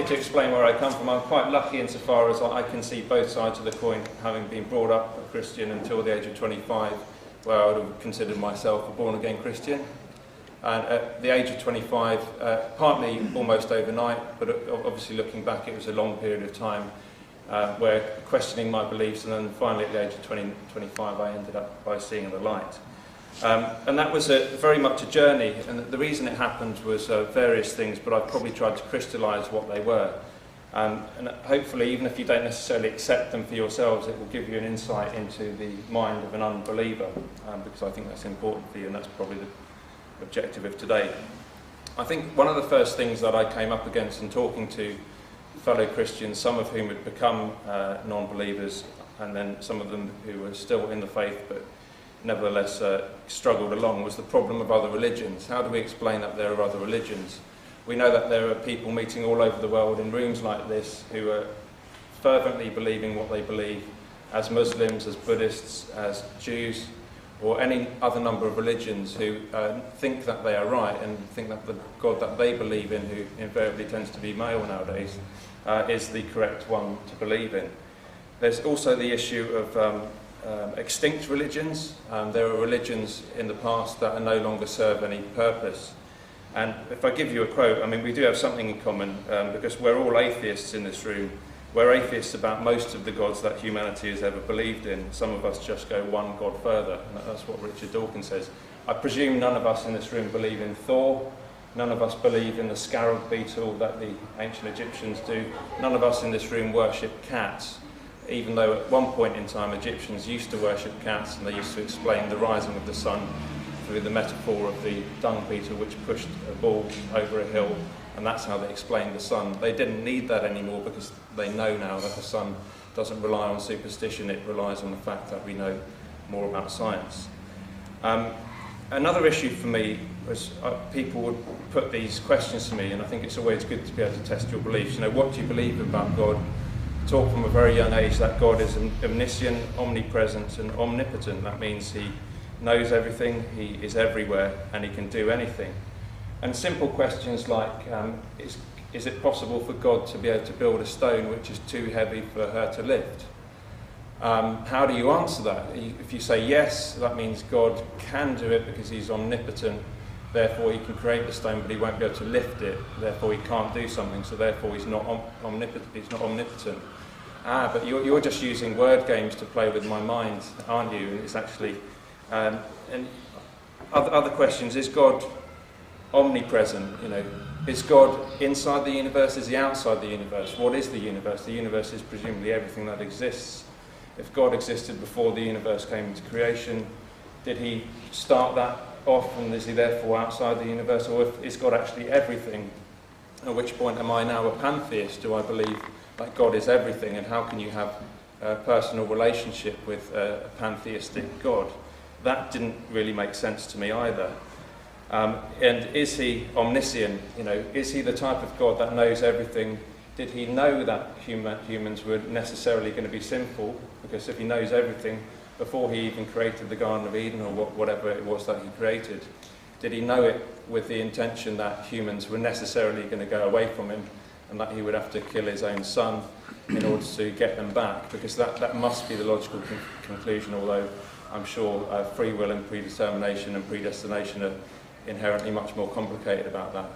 partly to explain where I come from. I'm quite lucky insofar as I can see both sides of the coin, having been brought up a Christian until the age of 25, where I would have considered myself a born-again Christian. And at the age of 25, partly almost overnight, but obviously looking back, it was a long period of time where questioning my beliefs, and then finally at the age of 25, I ended up by seeing the light. And that was very much a journey, and the reason it happened was various things, but I've probably tried to crystallise what they were. And hopefully, even if you don't necessarily accept them for yourselves, it will give you an insight into the mind of an unbeliever, because I think that's important for you, and that's probably the objective of today. I think one of the first things that I came up against in talking to fellow Christians, some of whom had become non-believers, and then some of them who were still in the faith but nevertheless struggled along, was the problem of other religions. How do we explain that there are other religions? We know that there are people meeting all over the world in rooms like this who are fervently believing what they believe, as Muslims, as Buddhists, as Jews, or any other number of religions, who think that they are right and think that the God that they believe in, who invariably tends to be male nowadays, is the correct one to believe in. There's also the issue of extinct religions. There are religions in the past that no longer serve any purpose. And if I give you a quote, I mean, we do have something in common, because we're all atheists in this room. We're atheists about most of the gods that humanity has ever believed in. Some of us just go one god further, and that's what Richard Dawkins says. I presume none of us in this room believe in Thor. None of us believe in the scarab beetle that the ancient Egyptians do. None of us in this room worship cats, even though at one point in time Egyptians used to worship cats, and they used to explain the rising of the sun through the metaphor of the dung beetle which pushed a ball over a hill, and that's how they explained the sun. They didn't need that anymore because they know now that the sun doesn't rely on superstition, it relies on the fact that we know more about science. Another issue for me was people would put these questions to me, and I think it's always good to be able to test your beliefs. You know, what do you believe about God? Talk from a very young age that God is omniscient, omnipresent and omnipotent. That means he knows everything, he is everywhere, and he can do anything. And simple questions like, is it possible for God to be able to build a stone which is too heavy for her to lift? How do you answer that? If you say yes, that means God can do it because he's omnipotent, therefore he can create the stone but he won't be able to lift it, therefore he can't do something, so therefore he's not omnipotent. But you're just using word games to play with my mind, aren't you? And it's actually... and other questions, is God omnipresent? You know, is God inside the universe? Is he outside the universe? What is the universe? The universe is presumably everything that exists. If God existed before the universe came into creation, did he start that off, and is he therefore outside the universe? Or is God actually everything? At which point am I now a pantheist? Do I believe that God is everything? And how can you have a personal relationship with a pantheistic God? That didn't really make sense to me either. And is he omniscient? You know, is he the type of God that knows everything? Did he know that humans were necessarily going to be sinful? Because if he knows everything, before he even created the Garden of Eden or whatever it was that he created, did he know it with the intention that humans were necessarily going to go away from him and that he would have to kill his own son in order to get them back? Because that must be the logical conclusion, although I'm sure free will and predetermination and predestination are inherently much more complicated about that.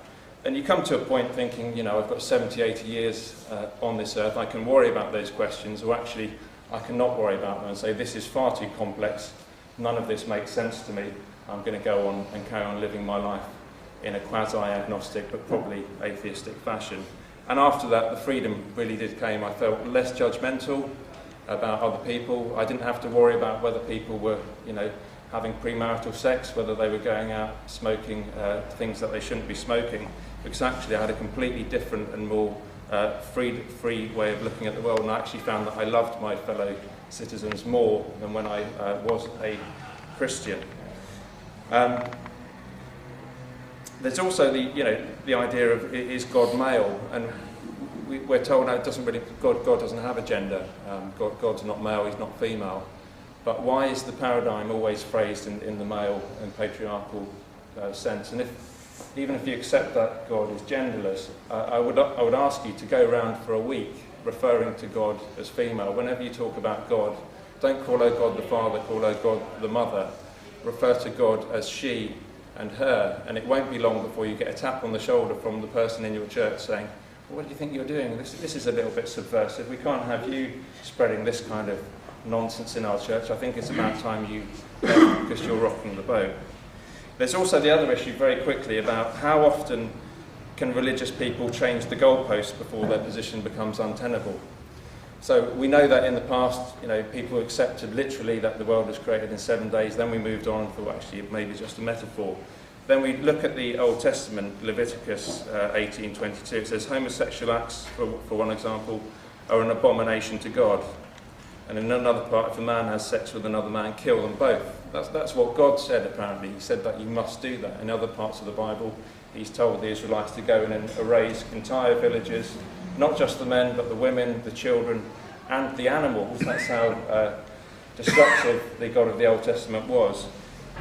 And you come to a point thinking, you know, I've got 70, 80 years on this earth, I can worry about those questions, or actually I cannot worry about them and say, this is far too complex, none of this makes sense to me, I'm going to go on and carry on living my life in a quasi-agnostic but probably atheistic fashion. And after that, the freedom really did come. I felt less judgmental about other people. I didn't have to worry about whether people were, you know, having premarital sex, whether they were going out smoking things that they shouldn't be smoking, because actually I had a completely different and more free way of looking at the world, and I actually found that I loved my fellow citizens more than when I was a Christian. There's also the idea of, is God male? And we're told now it doesn't really, God doesn't have a gender. God's not male, he's not female. But why is the paradigm always phrased in the male and patriarchal sense? And even if you accept that God is genderless, I would ask you to go around for a week referring to God as female. Whenever you talk about God, don't call her God the Father, call her God the Mother. Refer to God as she and her, and it won't be long before you get a tap on the shoulder from the person in your church saying, well, what do you think you're doing? This is a little bit subversive. We can't have you spreading this kind of nonsense in our church. I think it's about time you left because you're rocking the boat. There's also the other issue very quickly about how often can religious people change the goalposts before their position becomes untenable. So we know that in the past, people accepted literally that the world was created in 7 days, then we moved on and thought actually it may be just a metaphor. Then we look at the Old Testament, Leviticus 18:22, it says homosexual acts, for one example, are an abomination to God. And in another part, if a man has sex with another man, kill them both. That's what God said, apparently. He said that you must do that. In other parts of the Bible, he's told the Israelites to go in and erase entire villages, not just the men, but the women, the children, and the animals. That's how destructive the God of the Old Testament was.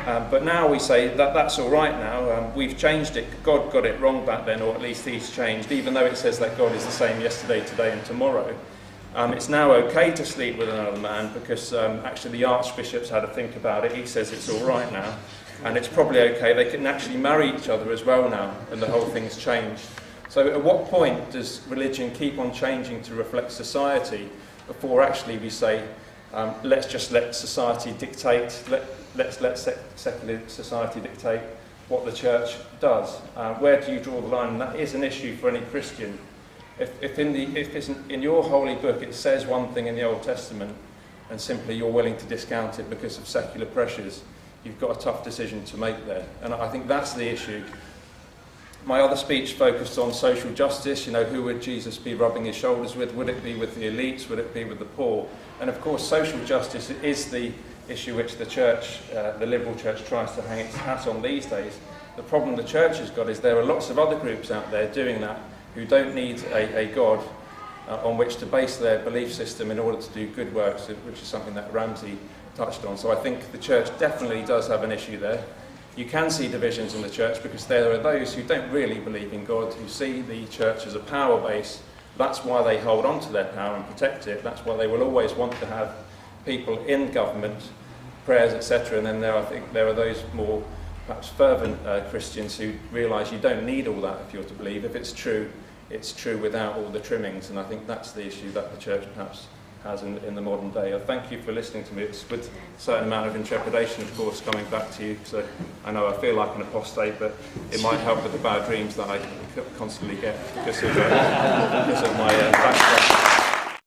But now we say that that's all right now. We've changed it. God got it wrong back then, or at least he's changed, even though it says that God is the same yesterday, today, and tomorrow. It's now okay to sleep with another man because actually the Archbishop's had a think about it. He says it's all right now, and it's probably okay. They can actually marry each other as well now, and the whole thing's changed. So at what point does religion keep on changing to reflect society before actually we say, let's just let society dictate, let's let secular society dictate what the church does? Where do you draw the line? And that is an issue for any Christian. If in your holy book it says one thing in the Old Testament and simply you're willing to discount it because of secular pressures, you've got a tough decision to make there. And I think that's the issue. My other speech focused on social justice. Who would Jesus be rubbing his shoulders with? Would it be with the elites? Would it be with the poor? And of course, social justice is the issue which the church, the liberal church, tries to hang its hat on these days. The problem the church has got is there are lots of other groups out there doing that who don't need a God on which to base their belief system in order to do good works, which is something that Ramsey touched on. So I think the church definitely does have an issue there. You can see divisions in the church because there are those who don't really believe in God, who see the church as a power base. That's why they hold on to their power and protect it. That's why they will always want to have people in government, prayers, etc. And then I think there are those more perhaps fervent Christians who realise you don't need all that if you're to believe. If it's true without all the trimmings, and I think that's the issue that the church perhaps has in the modern day. I thank you for listening to me. It's with a certain amount of intrepidation, of course, coming back to you, so I know I feel like an apostate, but it might help with the bad dreams that I constantly get because of